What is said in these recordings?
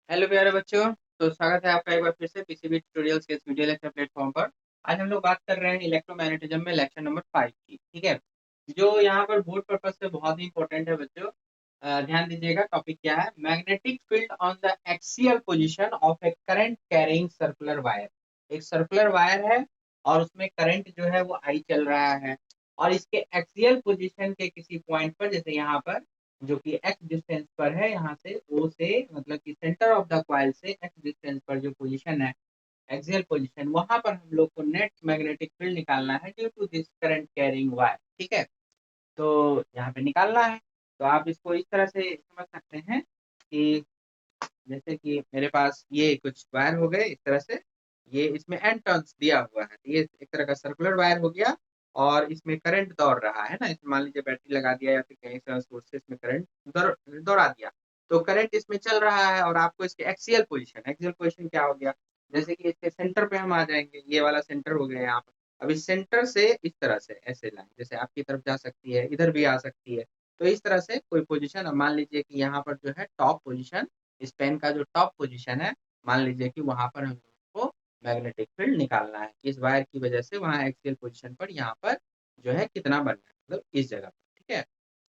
Hello प्यारे बच्चों। तो स्वागत है आपका एक बार फिर से पीसीबी ट्यूटोरियल्स के इस वीडियो लेक्चर प्लेटफॉर्म पर। आज हम लोग बात कर रहे हैं इलेक्ट्रोमैग्नेटिज्म में लेक्चर नंबर 5 की। ठीक है, जो यहाँ पर बोर्ड पर्पज से बहुत ही इंपॉर्टेंट है बच्चों। ध्यान दीजिएगा, टॉपिक क्या है। Magnetic field on the axial position of A current carrying circular wire. एक सर्कुलर वायर है और उसमें करंट जो है वो आई चल रहा है, और इसके एक्सियल पोजीशन के किसी पॉइंट पर, जैसे यहाँ पर जो कि एक्स डिस्टेंस पर है, यहाँ से ओ से मतलब कि सेंटर ऑफ द कॉइल से एक्स डिस्टेंस पर जो पोजीशन है, एक्सियल पोजीशन, वहां पर हम लोग को नेट मैग्नेटिक फील्ड निकालना है due to this current carrying wire. ठीक है, तो यहाँ पे निकालना है। तो आप इसको इस तरह से समझ सकते हैं कि जैसे कि मेरे पास ये कुछ वायर हो गए इस तरह से, ये इसमें एन टर्न्स दिया हुआ है, तो ये एक तरह का सर्कुलर वायर हो गया। और इसमें करंट दौड़ रहा है ना, इसमें मान लीजिए बैटरी लगा दिया या फिर कहीं से सोर्स से इसमें करंट दौड़ा दिया, तो करंट इसमें चल रहा है। और आपको इसके एक्सियल पोजिशन क्या हो गया, जैसे कि इसके सेंटर पे हम आ जाएंगे, ये वाला सेंटर हो गया यहाँ पर। अब इस सेंटर से इस तरह से ऐसे लाइन जैसे आपकी तरफ जा सकती है, इधर भी आ सकती है। तो इस तरह से कोई पोजीशन, अब मान लीजिए कि यहाँ पर जो है टॉप पोजीशन, इस पेन का जो टॉप पोजीशन है, मान लीजिए कि वहां पर हम लोगों को मैग्नेटिक फील्ड निकालना है कि इस वायर की वजह से वहां एक्सियल पोजीशन पर यहाँ पर जो है कितना बन रहा है, मतलब इस जगह पर। ठीक है,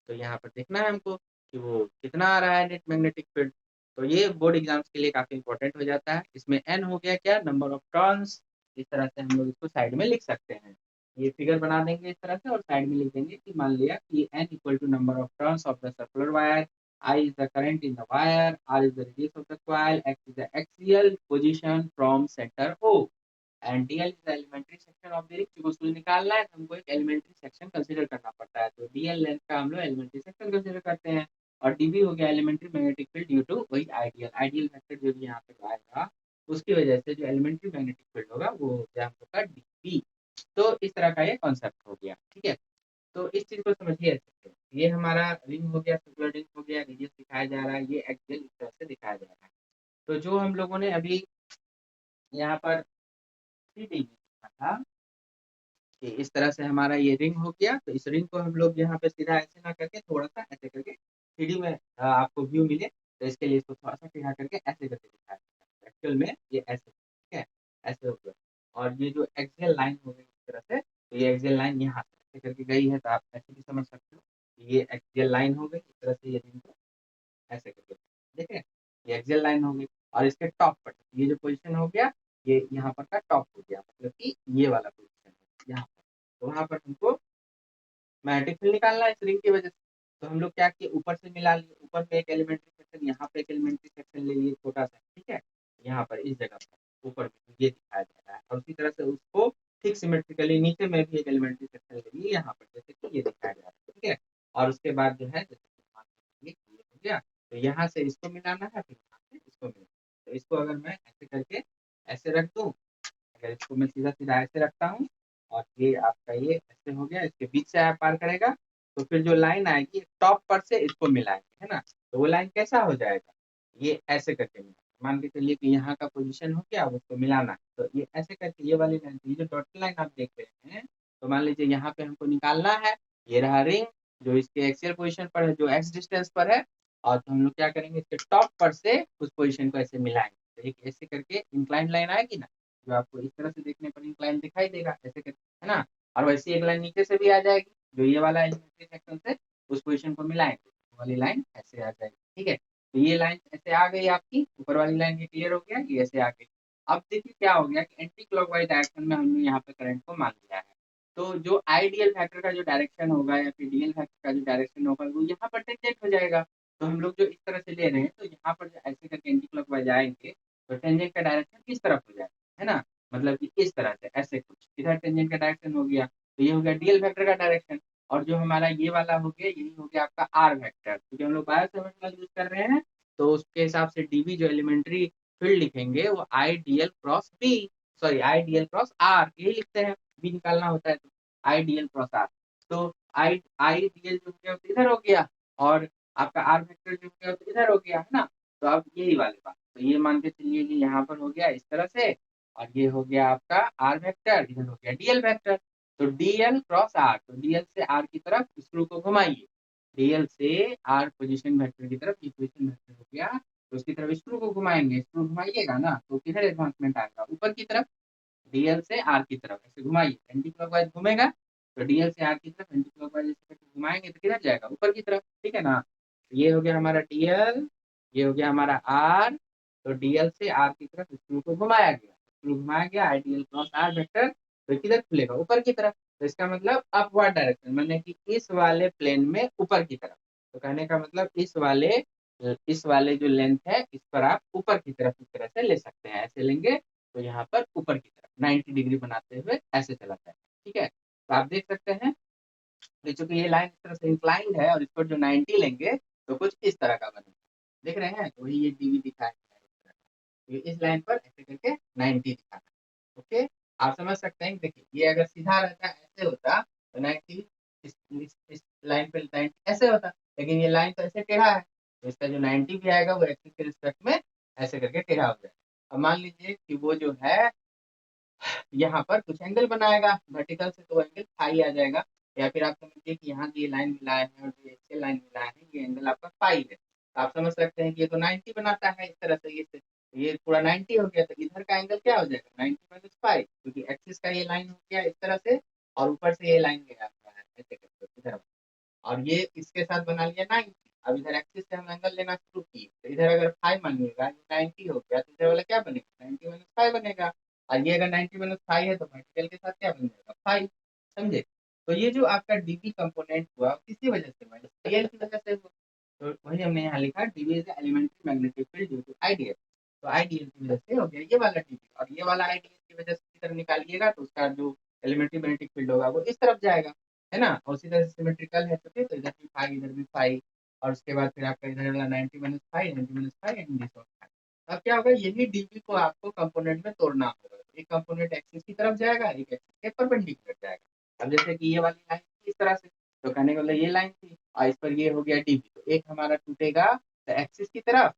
तो यहाँ पर देखना है हमको कि वो कितना आ रहा है नेट मैग्नेटिक फील्ड। तो ये बोर्ड एग्जाम्स के लिए काफी इंपॉर्टेंट हो जाता है। इसमें एन हो गया क्या, नंबर ऑफ टर्न्स। इस तरह से हम लोग इसको साइड में लिख सकते हैं, ये फिगर बना देंगे इस तरह से और साइड में लिख देंगे कि मान लिया कि N equal to number of turns of the circular wire, I is the current in the wire, R is the radius of the coil, X is the axial position from center O, and DL is the elementary section of the ring। क्योंकि उसको निकालना है तो हमको एक elementary section consider करना पड़ता है, तो DL लेंथ का हम लोग एलिमेंट्री सेक्शन कंसीडर करते हैं। और DB हो गया elementary magnetic field due to वही आइडियल फैक्टर जो भी यहाँ पे आएगा, उसकी वजह से जो एलिमेंट्री मैग्नेटिक फील्ड होगा वो हो गया हम लोग का DB। तो इस तरह का ये कॉन्सेप्ट हो गया। ठीक है, तो इस चीज को समझिए ऐसे से। ये हमारा रिंग हो गया, सर्कुलर रिंग हो गया, रेडियस दिखाया जा रहा है, ये एक्सियल इस तरह से दिखाया जा रहा है। तो जो हम लोगों ने अभी यहाँ पर 3D लिखा था कि इस तरह से हमारा ये रिंग हो गया, तो इस रिंग को हम लोग यहाँ पे सीधा ऐसे ना करके थोड़ा सा ऐसे करके 3D में आपको व्यू मिले, तो इसके लिए इसको थोड़ा सा टेढ़ा करके ऐसे करके दिखाया जाता है। एक्चुअल में ये ऐसे, ठीक है, ऐसे हो गया। और ये जो एक्सियल लाइन हो गई इस तरह से, तो ये एक्सियल लाइन यहाँ से ऐसे करके गई है, तो आप ऐसे भी समझ सकते हो कि ये एक्सियल लाइन हो गई इस तरह से, ये रिंग को ऐसे करके, ठीक है, ये एक्सियल लाइन हो गई। और इसके टॉप पर ये जो पोजीशन हो गया, ये यहाँ पर का टॉप हो गया, मतलब कि ये वाला पोजीशन है यहाँ पर। तो वहां पर हमको मैग्नेटिक फील्ड निकालना है इस रिंग की वजह से। तो हम लोग क्या किए, ऊपर से मिला लिए, ऊपर पे एक एलिमेंट्री सेक्शन, यहाँ पे एक एलिमेंट्री सेक्शन ले लिए छोटा सा, ठीक है, यहाँ पर इस जगह पर ऊपर में ये दिखाया जा रहा है। और उसी तरह से उसको ठीक सिमेट्रिकली नीचे में भी एक एलिमेंट्री सेक्शन ले लिए यहाँ पर, जैसे कि ये दिखाया जा रहा है। ठीक है, और उसके बाद जो है जैसे कि मान लीजिए ये हो गया, तो यहाँ से इसको मिलाना है, फिर यहाँ से इसको मिलाना है। तो इसको अगर मैं ऐसे करके ऐसे रख दूँ, अगर इसको मैं सीधा सीधा ऐसे रखता हूँ, और ये आपका ये ऐसे हो गया, इसके बीच से आप पार करेगा, तो फिर जो लाइन आएगी टॉप पर से इसको मिलाएंगे, है ना, तो वो लाइन कैसा हो जाएगा, ये ऐसे करके मिला। मान के चलिए कि यहाँ का पोजीशन हो गया, अब उसको मिलाना है, तो ये ऐसे करके ये वाली लाइन, ये जो डॉटेड लाइन आप देख रहे हैं, तो मान लीजिए यहाँ पे हमको निकालना है, ये रहा रिंग जो इसके एक्सियल पोजीशन पर है, जो एक्स डिस्टेंस पर है। और तो हम लोग क्या करेंगे, इसके टॉप पर से उस पोजीशन को ऐसे मिलाएंगे, तो एक ऐसे करके इंक्लाइन लाइन आएगी ना, जो आपको इस तरह से देखने पर इंक्लाइन दिखाई देगा ऐसे करके, है ना। और वैसे एक लाइन नीचे से भी आ जाएगी, जो ये वाला एलिमेंट्री सेक्शन से उस पोजीशन को मिलाएंगे, तो वाली लाइन ऐसे आ जाएगी। ठीक है, तो ये लाइन ऐसे आ गई आपकी, ऊपर वाली लाइन ये क्लियर हो गया, ये ऐसे आ गई। अब देखिए क्या हो गया कि एंटी क्लॉकवाइज डायरेक्शन में हमने यहाँ पे करंट को मान लिया है। तो जो आइडियल फैक्टर का जो डायरेक्शन होगा या फिर डीएल फैक्टर का जो डायरेक्शन होगा, वो यहाँ पर टेंजेंट हो जाएगा। तो हम लोग जो इस तरह से ले रहे हैं, तो यहाँ पर जो ऐसे करके एंटी क्लॉकवाइज आएंगे, तो टेंजेंट का डायरेक्शन इस तरफ हो जाएगा, है ना, मतलब कि इस तरह से ऐसे कुछ इधर टेंजेंट का डायरेक्शन हो गया, तो ये हो गया डीएल वेक्टर का डायरेक्शन। और जो हमारा ये वाला हो गया, यही हो गया आपका आर वेक्टर, क्योंकि हम लोग बायो सेवर्ट का यूज कर रहे हैं, तो उसके हिसाब से डीबी जो एलिमेंट्री फील्ड लिखेंगे वो I DL cross B, sorry I DL cross R, यही लिखते हैं, बी निकालना होता है तो आई डीएल क्रॉस आर। तो आई आई डीएल जो हो गया तो इधर हो गया, और आपका आर वेक्टर जो हो गया तो इधर हो गया, है ना। तो अब यही वाले बात, तो ये मान के चलिए कि यहाँ पर हो गया इस तरह से, और ये हो गया आपका आर वेक्टर, इधर हो गया डीएल वेक्टर। तो डीएल क्रॉस आर, तो डीएल से आर की तरफ स्क्रू को घुमाइए, डीएल से आर पोजीशन वेक्टर की तरफ, ये पोजीशन वेक्टर हो गया, तो उसकी तरफ स्क्रू को घुमाएंगे, स्क्रू घुमाइएगा ना तो किधर एडवांसमेंट आएगा, ऊपर की तरफ, डीएल से आर की तरफ ऐसे घुमाइए, एंटी क्लॉकवाइज घूमेगा तो डीएल से आर की तरफ एंटी क्लॉकवाइज ऐसे करके घुमाएंगे तो किधर जाएगा, ऊपर की तरफ, ठीक है ना। तो ये हो गया हमारा डीएल, ये हो गया हमारा आर, तो डीएल से आर की तरफ स्क्रू को घुमाया गया, स्क्रू घुमाया गया, आइडियल क्रॉस आर वेक्टर, तो किधर खुलेगा, ऊपर की तरफ। तो इसका मतलब अपवर्ड डायरेक्शन, मतलब कि इस वाले प्लेन में ऊपर की तरफ। तो कहने का मतलब इस वाले जो लेंथ है इस पर आप ऊपर की तरफ इस तरह से ले सकते हैं, ऐसे लेंगे तो यहाँ पर ऊपर की तरफ 90 डिग्री बनाते हुए ऐसे चला जाएगा, ठीक है। तो आप देख सकते हैं कि चूंकि ये लाइन इस तरह से इंक्लाइंड है और इस पर जो 90 लेंगे तो कुछ इस तरह का बनेगा, देख रहे हैं, तो वही ये डीवी दिखाया गया है इस तरह का। ये इस लाइन पर ऐसे करके 90 दिखाना है, ओके। आप समझ सकते हैं कि देखिए ये अगर सीधा रहता ऐसे होता तो 90 इस लाइन पे 90 ऐसे होता, लेकिन ये लाइन तो ऐसे टेढ़ा है, तो इसका जो 90 भी आएगा वो एक्सिस के रिस्पेक्ट में ऐसे करके टेढ़ा हो जाएगा। अब मान लीजिए कि वो जो है यहाँ पर कुछ एंगल बनाएगा वर्टिकल से, तो एंगल फाई आ जाएगा, या फिर आप समझिए कि यहाँ ये लाइन मिलाए हैं और ये एक्सेल लाइन मिलाए हैं, ये एंगल आपका फाई है, तो आप समझ सकते हैं कि ये तो 90 बनाता है इस तरह से, ये पूरा 90 हो गया, तो इधर का एंगल क्या हो जाएगा 90 माइनस फाइव, क्योंकि एक्सिस का ये लाइन हो गया इस तरह से और ऊपर से ये लाइन गया हुआ है ऐसे करके इधर, और ये इसके साथ बना लिया 90। अब इधर एक्सिस से हम एंगल लेना शुरू किए, तो इधर अगर फाइव मानिएगा, 90 हो गया, तो इधर वाला क्या बनेगा 90 माइनस फाइव बनेगा, और ये अगर 90 माइनस फाइव है तो वर्टिकल के साथ क्या बन जाएगा फाइव, समझे। तो ये जो आपका डीबी कंपोनेंट हुआ किसकी वजह से हुआ, आईडीएल की वजह से हुआ। तो वही हमने यहाँ लिखा, DB is elementary magnetic field due to IDL, तो आईडीएल की वजह से हो गया ये वाला डीबी, और ये वाला आईडीएल की वजह से की तरफ निकालिएगा तो उसका जो एलिमेंट्री मैग्नेटिक फील्ड होगा वो इस तरफ जाएगा, है ना, और उसी तरह से सिमेट्रिकल है तो फिर तो इधर भी फाइव इधर भी फाइव, और उसके बाद फिर आपका इधर वाला 90 minus five 90 minus five and this one five. अब क्या होगा, यही डीबी को आपको कंपोनेंट में तोड़ना होगा, एक कंपोनेंट एक्सिस की तरफ जाएगा, एक एक्सिस के परपेंडिकुलर जाएगा। अब जैसे कि ये वाली लाइन थी इस तरह से, तो कहने का मतलब ये लाइन थी और इस पर ये हो गया डीबी, तो एक हमारा टूटेगा एक्सिस की तरफ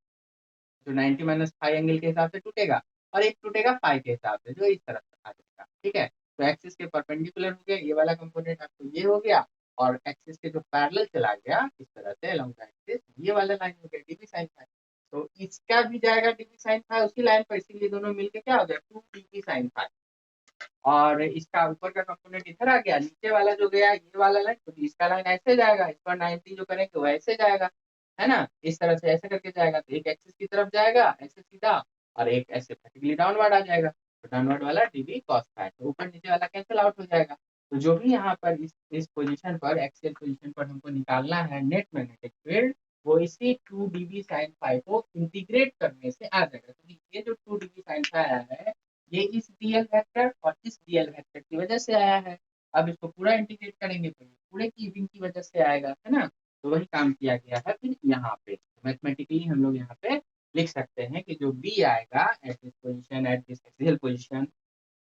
जो 90 माइनस फाइव एंगल के हिसाब से टूटेगा, और एक टूटेगा फाइव के हिसाब से जो इस तरफ आ जाएगा, ठीक है। तो एक्सिस के परपेंडिकुलर हो गया ये वाला कंपोनेंट आपको ये हो गया, और एक्सिस के जो पैरेलल चला गया इस तरह से अलोंग द एक्सिस, ये वाला लाइन हो गया डीबी साइन फाइव, तो इसका भी जाएगा डीबी साइन फाइव उसी लाइन पर, इसीलिए दोनों मिलके क्या हो गया 2 डीबी साइन फाइव, और इसका ऊपर का कंपोनेंट इधर आ गया, नीचे वाला जो गया ये वाला लाइन, तो इसका लाइन ऐसे जाएगा, इस पर 90 जो करेंगे वो ऐसे जाएगा, है ना, इस तरह से ऐसे करके जाएगा, तो एक एक्सिस की तरफ जाएगा ऐसे सीधा, और एक ऐसे वर्टिकली डाउनवर्ड आ जाएगा, तो डाउनवर्ड वाला डीबी कॉस फाइव, तो ऊपर नीचे वाला कैंसिल आउट हो जाएगा। तो जो भी यहाँ पर इस पोजीशन पर एक्सियल पोजीशन पर हमको निकालना है नेट मैग्नेटिक फील्ड, वो इसी 2 डीबी साइन फाइव को इंटीग्रेट करने से आ जाएगा, तो ये जो 2 डीबी साइन फाइव आया है ये इस डीएल वेक्टर और इस डीएल वेक्टर की वजह से आया है। अब इसको पूरा इंटीग्रेट करेंगे तो ये पूरे क्यूबिंग की वजह से आएगा, है ना। तो वही काम किया गया है फिर यहाँ पे, मैथमेटिकली हम लोग यहाँ पे लिख सकते हैं कि जो बी आएगा at this position at this axial position,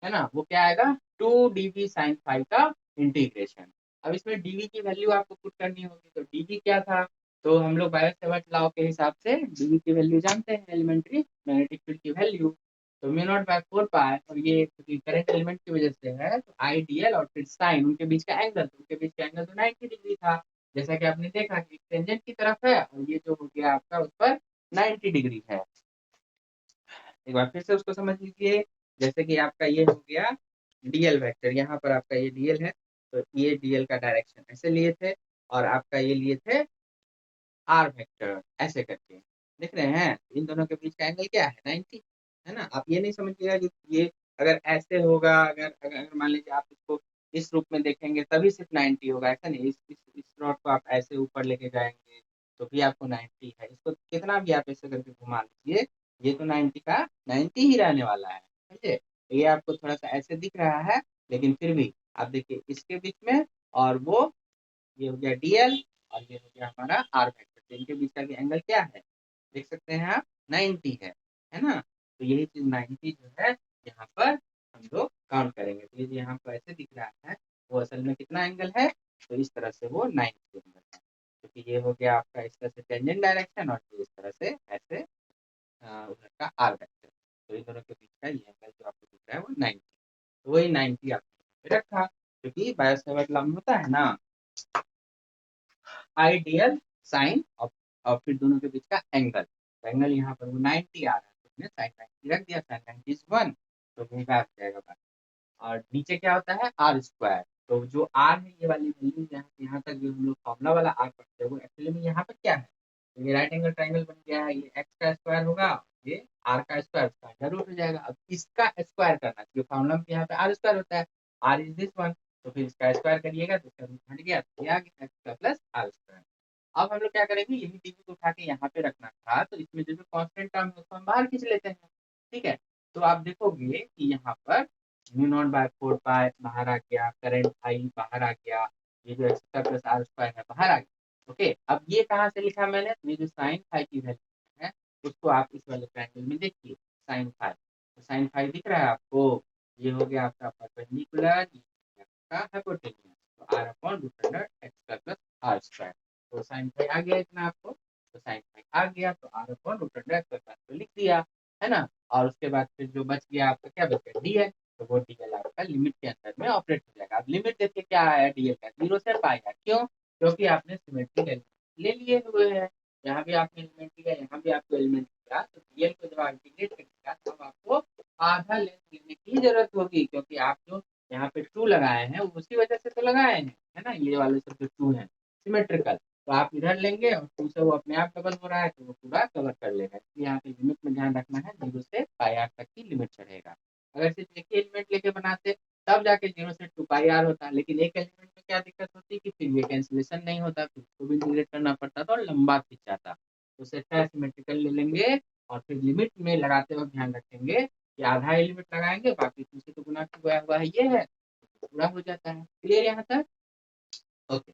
है ना, वो क्या आएगा 2 डीबी साइन फाइव का इंटीग्रेशन। अब इसमें डीवी की वैल्यू आपको पुट करनी होगी, तो डीवी क्या था, तो हम लोग बायो सेवर्ट लॉ के हिसाब से डीवी की वैल्यू जानते हैं, एलिमेंट्री मैग्नेटिक फील्ड की वैल्यू, तो म्यू नॉट बाय 4 पाई, और ये करंट एलिमेंट की वजह से है तो आई डीएल और फिर साइन उनके बीच का एंगल, तो उनके बीच का एंगल तो 90 डिग्री था, जैसा कि आपने देखा कि टेंजेंट की तरफ है और ये जो हो गया आपका उस पर 90 डिग्री है। एक बार फिर से उसको समझ लीजिए, जैसे कि आपका ये हो गया डीएल वेक्टर, यहाँ पर आपका ये डीएल है, तो ये डीएल का डायरेक्शन ऐसे लिए थे, और आपका ये लिए थे आर वेक्टर ऐसे करके, देख रहे हैं इन दोनों के बीच का एंगल क्या है 90, है ना। आप ये नहीं समझिएगा कि ये अगर ऐसे होगा, अगर अगर मान लीजिए आप इसको इस रूप में देखेंगे तभी सिर्फ 90 होगा, ऐसा नहीं, इस रॉड को आप ऐसे ऊपर लेके जाएंगे तो भी आपको 90 है, इसको कितना भी आप ऐसे करके घुमा लीजिए ये तो 90 का 90 ही रहने वाला है, समझे। तो ये आपको थोड़ा सा ऐसे दिख रहा है, लेकिन फिर भी आप देखिए इसके बीच में, और वो ये हो गया डीएल और ये हो गया हमारा आर वेक्टर, तो इनके बीच का भी एंगल क्या है देख सकते हैं आप 90 है ना। तो यही चीज 90 जो है यहाँ पर हम लोग काउंट करेंगे, तो ये जो यहाँ पर ऐसे दिख रहा है वो असल में कितना एंगल है, तो इस तरह से वो 90 एंगल है, क्योंकि ये हो गया आपका इस तरह से टेंजेंट डायरेक्शन और ये इस तरह से ऐसे उधर का आर वेक्टर, तो इन दोनों के बीच का ये एंगल जो आपको दिख रहा है वो 90, तो वही 90 आपने रखा, क्योंकि बायोसेवर्ट लॉ में होता है ना आइडियल साइन और फिर दोनों के बीच का एंगल, एंगल यहाँ पर वो 90 आ रहा है, तो उसने साइन 90 रख दिया, साइन 90 इज 1, तो ओमेगा आ जाएगा बात। और नीचे क्या होता है आर स्क्वायर, तो जो आर है ये वाली वैल्यू यहाँ तक जो हम लोग फॉर्मूला वाला आर पढ़ते हैं वो एक्चुअली में यहाँ पर क्या है, तो ये राइट एंगल ट्राइंगल बन गया है, ये एक्स का स्क्वायर होगा, ये आर का स्क्वायर, उसका अंडर रूट हो जाएगा। अब इसका स्क्वायर करना है, जो फॉर्मूला में यहाँ पे आर स्क्वायर होता है, आर इज दिस वन, तो फिर इसका स्क्वायर करिएगा तो इसका रूट हट गया, तो ये आ गया एक्स का प्लस आर स्क्वायर। अब हम लोग क्या करेंगे, यही डीवी को उठा के यहाँ पे रखना था, तो इसमें जो कांस्टेंट टर्म है उसको हम बाहर खींच लेते हैं, ठीक है। तो आप देखोगे कि यहाँ पर म्यू नॉट बाय 4 पाई बाहर आ गया, करंट आई बाहर आ गया, ये जो x square plus are square है बाहर आ गया। ओके, अब ये कहाँ से लिखा मैंने, ये जो साइन फाई की वैल्यू है उसको आप इस वाले ट्रायंगल में देखिए, साइन फाई, तो साइन फाई दिख रहा है आपको, ये हो गया आपका परपेंडिकुलर, ये आपका हाइपोटेन्यूज, तो r upon root under x square plus are square, तो साइन फाई आ गया इतना आपको, तो साइन फाई आ गया, तो r upon root under x square plus लिख दिया, है ना। और उसके बाद फिर जो बच गया आपका क्या बच गया डी, तो वो डीएल आपका लिमिट के अंदर में ऑपरेट हो जाएगा। अब लिमिट देखिए क्या आया डीएल का, 0 से पाई है, क्यों, क्योंकि आपने सिमेट्रिक एलिमेंट ले लिए हुए हैं, यहाँ भी आपने एलिमेंट लिया, यहाँ भी आपको एलिमेंट लिया, तो डीएल को जब आप इंटीग्रेट करिएगा तब आपको आधा लेंथ लेने की जरूरत होगी, क्योंकि आप जो यहाँ पे टू लगाए हैं उसी वजह से तो लगाए हैं, है ना, ये वाले सब जो टू है सिमेट्रिकल, तो आप इधर लेंगे और टू से वो अपने आप डबल हो रहा है, तो वो पूरा कवर कर लेगा, इसलिए यहाँ पे लिमिट में ध्यान रखना है, 0 से पाई आर तक की लिमिट चढ़ेगा। अगर सिर्फ एक ही एलिमेंट लेके बनाते तब जाके 0 से 2 पाई आर होता, लेकिन एक एलिमेंट में क्या दिक्कत होती कि फिर ये कैंसिलेशन नहीं होता, फिर उसको भी इंटीग्रेट करना पड़ता था और लंबा खिंच जाता, तो उससे अच्छा सिमेट्रिकल ले लेंगे, और फिर लिमिट में लगाते वक्त ध्यान रखेंगे कि आधा एलिमेंट लगाएंगे, बाकी टू से तो गुना किया हुआ है ये है, तो पूरा हो जाता है। क्लियर यहाँ तक? ओके,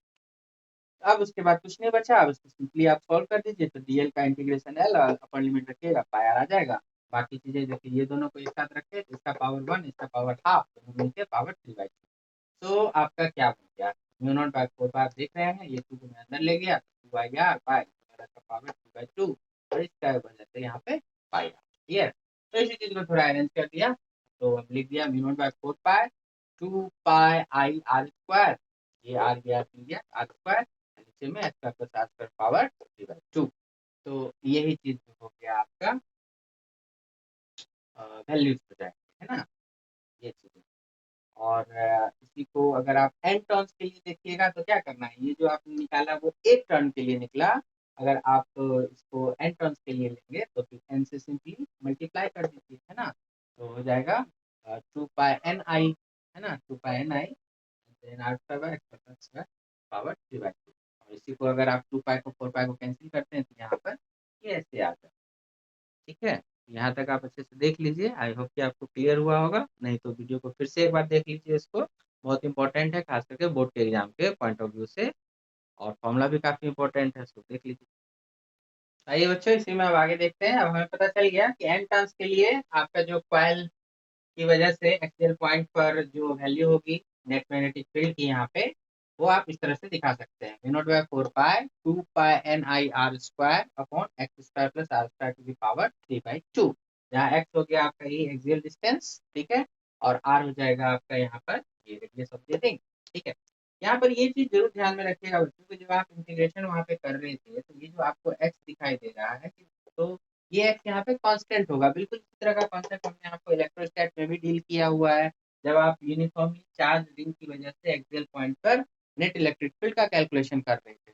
अब उसके बाद कुछ नहीं बचा, अब इसको सिंपली आप सॉल्व कर दीजिए, तो डीएल का इंटीग्रेशन एल और अपर लिमिट रखिएगा पाई आर आ जाएगा। बाकी चीजें देखिए, ये दोनों को एक साथ रखे तो इसका पावर 1 इसका पावर हाफ, दोनों मिलकर पावर 3/2, तो आपका क्या बन गया, म्यू नॉट बाय 4 आप देख रहे हैं, ये 2 को मैं अंदर ले गया, 2 आ गया पाई का पावर 3/2, और इसका बन जाता है यहाँ पे पाई आर। क्लियर, तो इसी चीज को थोड़ा अरेंज कर दिया, तो हम लिख दिया mu naught by 4 pi 2 pi I r square, ये आर गया आर स्क्वायर, नीचे में एक्स का प्लस आर स्क्वायर पावर 3/2, तो यही चीज हो गया आपका वैल्यूज हो जाएगा, है ना, ये चीज। और इसी को अगर आप एन टर्न्स के लिए देखिएगा तो क्या करना है, ये जो आपने निकाला वो एक टर्न के लिए निकला, अगर आप इसको एन टर्न्स के लिए लेंगे तो फिर एन से सिंपली मल्टीप्लाई कर दीजिए, है ना, तो हो जाएगा 2 पाई एन आई, है ना, 2 pi N I then R square x power 3/2, और इसी को अगर आप 2 पाई को 4 पाई को कैंसिल करते हैं तो यहाँ पर ये ऐसे आ जाए। ठीक है, यहाँ तक आप अच्छे से देख लीजिए, आई होप कि आपको क्लियर हुआ होगा, नहीं तो वीडियो को फिर से एक बार देख लीजिए, इसको बहुत इंपॉर्टेंट है खास करके बोर्ड के एग्जाम के पॉइंट ऑफ व्यू से, और फॉर्मूला भी काफी इंपॉर्टेंट है, इसको देख लीजिए। आइए बच्चों, इसी में अब आगे देखते हैं। अब हमें पता चल गया कि एन टर्न्स के लिए आपका जो कॉइल की वजह से एक्सियल पॉइंट पर जो वैल्यू होगी नेट मैग्नेटिक फील्ड की यहाँ पे, वो आप इस तरह से दिखा सकते हैं, naught by 4 pi 2 pi N I r square upon x square plus are square to the power 3/2, जहाँ एक्स हो गया आपका ये एक्सियल डिस्टेंस, ठीक है, और आर हो जाएगा आपका यहाँ पर ये रेडियस ऑफ द रिंग। ठीक है, यहाँ पर ये चीज जरूर ध्यान में रखिएगा बच्चों को, जब आप इंटीग्रेशन वहाँ पे कर रहे थे तो ये जो आपको एक्स दिखाई दे रहा है, तो ये एक्स यहाँ पे कांस्टेंट होगा, बिल्कुल इसी तरह का कॉन्सेप्ट हमने आपको इलेक्ट्रोस्टैट में भी डील किया हुआ है, जब आप यूनिफॉर्मली चार्ज रिंग की वजह से एक्सियल पॉइंट पर नेट इलेक्ट्रिक फील्ड का कैलकुलेशन कर रहे थे,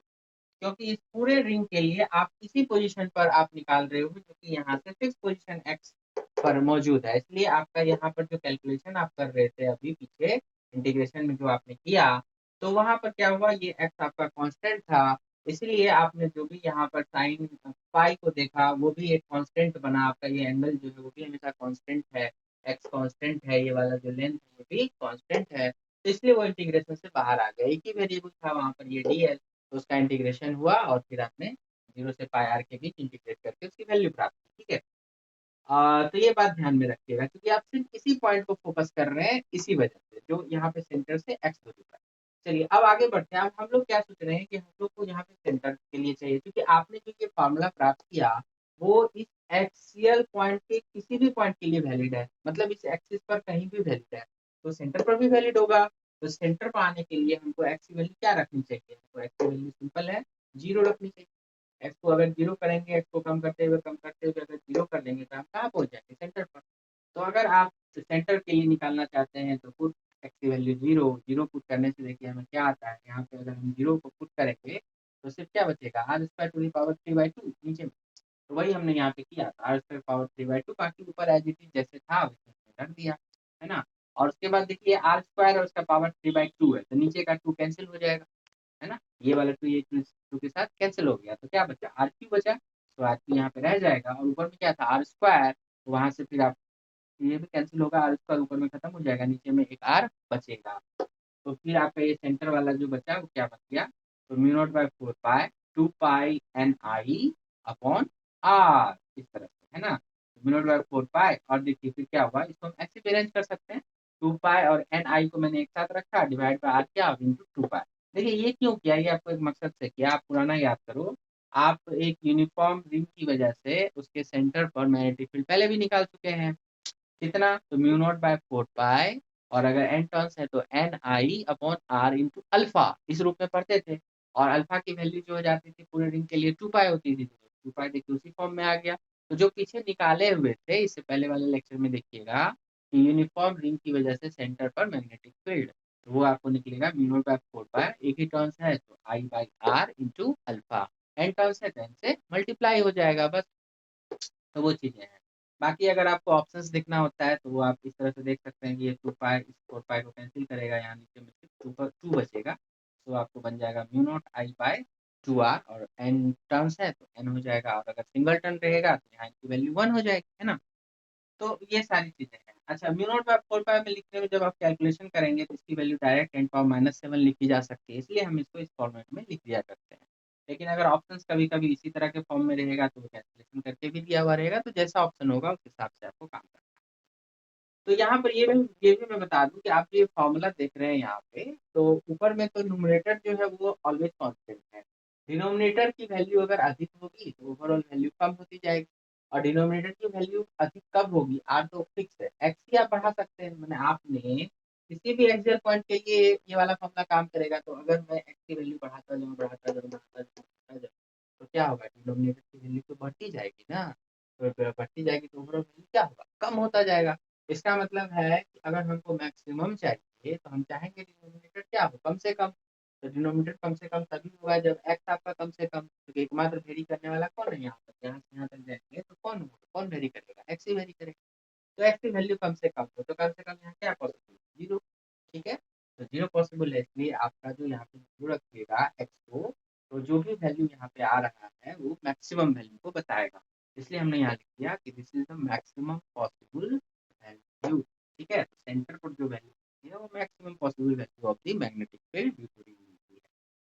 क्योंकि इस पूरे रिंग के लिए आप इसी पोजीशन पर आप निकाल रहे हो जो कि यहाँ से फिक्स पोजीशन एक्स पर मौजूद है, इसलिए आपका यहाँ पर जो कैलकुलेशन आप कर रहे थे अभी पीछे इंटीग्रेशन में जो आपने किया, तो वहां पर क्या हुआ, ये एक्स आपका कांस्टेंट था, इसलिए आपने जो भी यहाँ पर साइन फाई को देखा वो भी एक कांस्टेंट बना, आपका ये एंगल जो है वो भी हमेशा कांस्टेंट है, एक्स कांस्टेंट है, ये वाला जो लेंथ है ये भी कांस्टेंट है, तो इसलिए वो इंटीग्रेशन से बाहर आ गया, एक ही वेरिएबल था वहां पर ये डीएल, तो उसका इंटीग्रेशन हुआ और फिर आपने 0 से पाई आर के बीच इंटीग्रेट करके उसकी वैल्यू प्राप्त की। ठीक है, तो ये बात ध्यान में रखिएगा, क्योंकि आप सिर्फ इसी पॉइंट को फोकस कर रहे हैं इसी वजह से, जो यहाँ पे सेंटर से एक्स दूरी पर। चलिए अब आगे बढ़ते हैं, अब हम लोग क्या सोच रहे हैं कि हम लोग को यहाँ पे सेंटर के लिए चाहिए, क्योंकि आपने जो ये फॉर्मूला प्राप्त किया वो इस एक्सियल पॉइंट के किसी भी पॉइंट के लिए वैलिड है, मतलब इस एक्सिस पर कहीं भी वैलिड है, तो सेंटर पर भी वैलिड होगा, तो सेंटर पर आने के लिए हमको एक्स की वैल्यू क्या रखनी चाहिए, हमको एक्स की वैल्यू सिंपल है 0 रखनी चाहिए, एक्स को अगर जीरो करेंगे, एक्स को कम करते हुए अगर जीरो कर लेंगे तो हम कहाँ पहुंच जाएंगे, सेंटर पर। तो अगर आप सेंटर के लिए निकालना चाहते हैं तो पुट एक्स की वैल्यू जीरो, जीरो पुट करने से देखिए हमें क्या आता है, यहाँ पे अगर हम जीरो को पुट करेंगे तो सिर्फ क्या बचेगा, r square to the power 3/2 नीचे में। तो वही हमने यहाँ पे किया था, आर स्क्वायर पावर 3/2, बाकी ऊपर एज इट इज जैसे था वैसे हमने रख दिया, है ना। और उसके बाद देखिए आर स्क्वायर और उसका पावर 3/2 है, तो नीचे का 2 कैंसिल हो जाएगा, है ना। ये वाला 2 ये 2 के साथ कैंसिल हो गया, तो क्या बचा, आर क्यू बचा। तो आर क्यू यहाँ पे रह जाएगा, और ऊपर में क्या था, आर स्क्वायर। वहां से फिर आप, ये भी कैंसिल होगा, आर स्क्वायर ऊपर में खत्म हो जाएगा, नीचे में एक आर बचेगा। तो फिर आपका ये सेंटर वाला जो बचा वो क्या बच गया, तो mu naught by 4 pi 2 pi upon r, इस तरह से, है ना। म्यू नॉट बाय 4 पाई, और देखिए फिर क्या हुआ, इसको हम ऐसे भी अरेंज कर सकते हैं, 2 पाई और एन आई को मैंने एक साथ रखा, डिवाइड बाय आर किया, इंटू 2 पाई। देखिए ये क्यों किया, ये आपको एक मकसद से किया, आप पुराना याद करो। आप एक यूनिफॉर्म रिंग की वजह से उसके सेंटर पर मैग्नेटिक फील्ड पहले भी निकाल चुके हैं, कितना, तो म्यू नॉट बाय 4 पाई, और अगर एन टर्न्स है तो N I upon r into alpha, इस रूप में पढ़ते थे। और अल्फा की वैल्यू जो हो जाती थी पूरे रिंग के लिए 2 पाई होती थी, 2 पाई देखिए उसी फॉर्म में आ गया। तो जो पीछे निकाले हुए थे इससे पहले वाले लेक्चर में देखिएगा कि यूनिफॉर्म रिंग की वजह से सेंटर पर मैग्नेटिक फील्ड, तो वो आपको निकलेगा म्यू नॉट बाय 4 पाई, एक ही टर्न्स है तो I by R into alpha, n turns है तो एन से मल्टीप्लाई हो जाएगा बस। तो वो चीजें हैं। बाकी अगर आपको ऑप्शंस देखना होता है तो वो आप इस तरह से देख सकते हैं कि ये 2 पाई इस 4 पाई को कैंसिल करेगा, यहाँ नीचे में सिर्फ 2 बचेगा। तो आपको बन जाएगा mu naught I by 2 r, और एन टर्म्स है तो एन हो जाएगा, और अगर सिंगल टर्न रहेगा तो यहाँ की वैल्यू 1 हो जाएगी, है ना। तो ये सारी चीजें हैं। अच्छा, म्यू नॉट बाय 4 पाई में लिखने में जब आप कैलकुलेशन करेंगे तो इसकी वैल्यू डायरेक्ट 10 पावर -7 लिखी जा सकती है, इसलिए हम इसको इस फॉर्मेट में लिख दिया करते हैं। लेकिन अगर ऑप्शंस कभी कभी इसी तरह के फॉर्म में रहेगा तो कैलकुलेशन करके भी दिया हुआ रहेगा, तो जैसा ऑप्शन होगा उस हिसाब से आपको काम करना है। तो यहाँ पर ये भी मैं बता दूं कि आप ये फॉर्मूला देख रहे हैं यहाँ पे, तो ऊपर में तो न्यूमरेटर जो है वो ऑलवेज कांस्टेंट है। डिनोमिनेटर की वैल्यू अगर अधिक होगी तो ओवरऑल वैल्यू कम होती जाएगी, और डिनोमिनेटर की वैल्यू अधिक कब होगी, आर तो फिक्स है, एक्स की आप बढ़ा सकते हैं, मैंने आपने किसी भी एक्सियल पॉइंट के लिए ये वाला फॉर्मूला काम करेगा। तो अगर मैं एक्स की वैल्यू बढ़ाता जाऊँ तो क्या होगा, डिनोमिनेटर की वैल्यू तो बढ़ती जाएगी ना। तो बढ़ती जाएगी तो ओवरऑल वैल्यू क्या होगा, कम होता जाएगा। इसका मतलब है कि अगर हमको मैक्सिमम चाहिए तो हम चाहेंगे डिनोमिनेटर क्या हो, कम से कम। तो डिनोमिनेटर कम से कम तभी होगा जब एक्स आपका कम से कम, क्योंकि एकमात्र वेरी करने वाला कौन है, यहाँ तक यहाँ से यहाँ तक जाएंगे तो कौन होगा, कौन वेरी करेगा, एक्स ही वेरी करेगा। तो एक्स की वैल्यू कम से कम हो, तो कम से कम यहाँ क्या पॉसिबल, जीरो। ठीक है, तो जीरो पॉसिबल है, इसलिए आपका जो यहाँ पे जीरो रखिएगा एक्स को, तो जो भी वैल्यू यहाँ पे आ रहा है वो मैक्सिमम वैल्यू को बताएगा। इसलिए हमने यहाँ लिख दिया कि this is the maximum possible value. ठीक है, तो सेंटर पर जो वैल्यू है वो maximum possible value of the magnetic field due to है।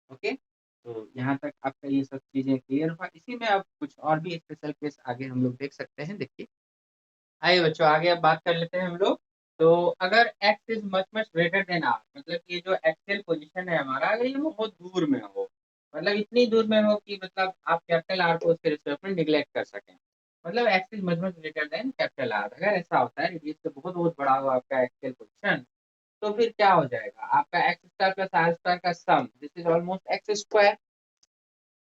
ओके, तो यहाँ तक आपका ये सब चीजें क्लियर हुआ। इसी में अब कुछ और भी स्पेशल केस आगे हम लोग देख सकते हैं, देखिए। आइए बच्चों, आगे अब बात कर लेते हैं हम लोग। तो अगर x is much much greater than r, मतलब ये जो एक्सियल पोजीशन है हमारा, अगर ये बहुत दूर में हो, मतलब इतनी दूर में हो कि मतलब आप कैपिटल आर को उसके रिस्पेक्ट में निगलेक्ट कर सकें, मतलब x is much much greater than capital R, अगर ऐसा होता है रेडियस से बहुत बहुत बड़ा हो आपका एक्सियल पोजीशन, तो फिर क्या हो जाएगा, आपका x square plus are square का sum, this is almost x square.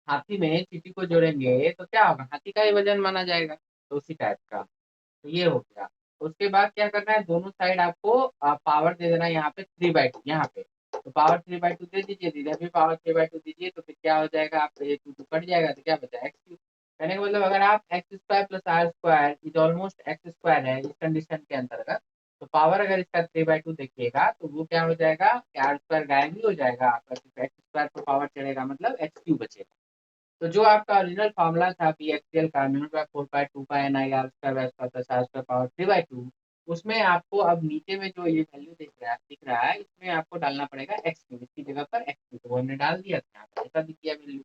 हाथी में चीटी को जोड़ेंगे तो क्या होगा, हाथी का ही वजन माना जाएगा, तो उसी टाइप का। तो ये हो गया। उसके बाद क्या करना है, दोनों साइड आपको पावर दे देना है, यहाँ पे 3/2 यहाँ पे। तो पावर 3/2 दे दीजिए, इधर भी पावर 3/2 दीजिए, तो फिर क्या हो जाएगा, आप ये 2 कट जाएगा तो क्या बचा, एक्स क्यूब। कहने का मतलब अगर आप x square plus are square is almost x square है इस कंडीशन के अंतर्गत, तो पावर अगर इसका 3/2 देखिएगा तो वो क्या हो जाएगा, आर स्क्वायर गायब ही हो जाएगा आपका, सिर्फ एक्स स्क्वायर पर पावर चढ़ेगा, मतलब एक्स क्यूब बचेगा। तो जो आपका ओरिजिनल फॉर्मूला था पी एक्सएल का, mu by 4 pi 2 pi N I r square y square plus are square power 3/2, उसमें आपको अब नीचे में जो ये वैल्यू दिख रहा है इसमें आपको डालना पड़ेगा एक्स क्यूब, इसकी जगह पर एक्स क्यूब, तो वो हमने डाल दिया था यहाँ पे, ऐसा दिख गया वैल्यू।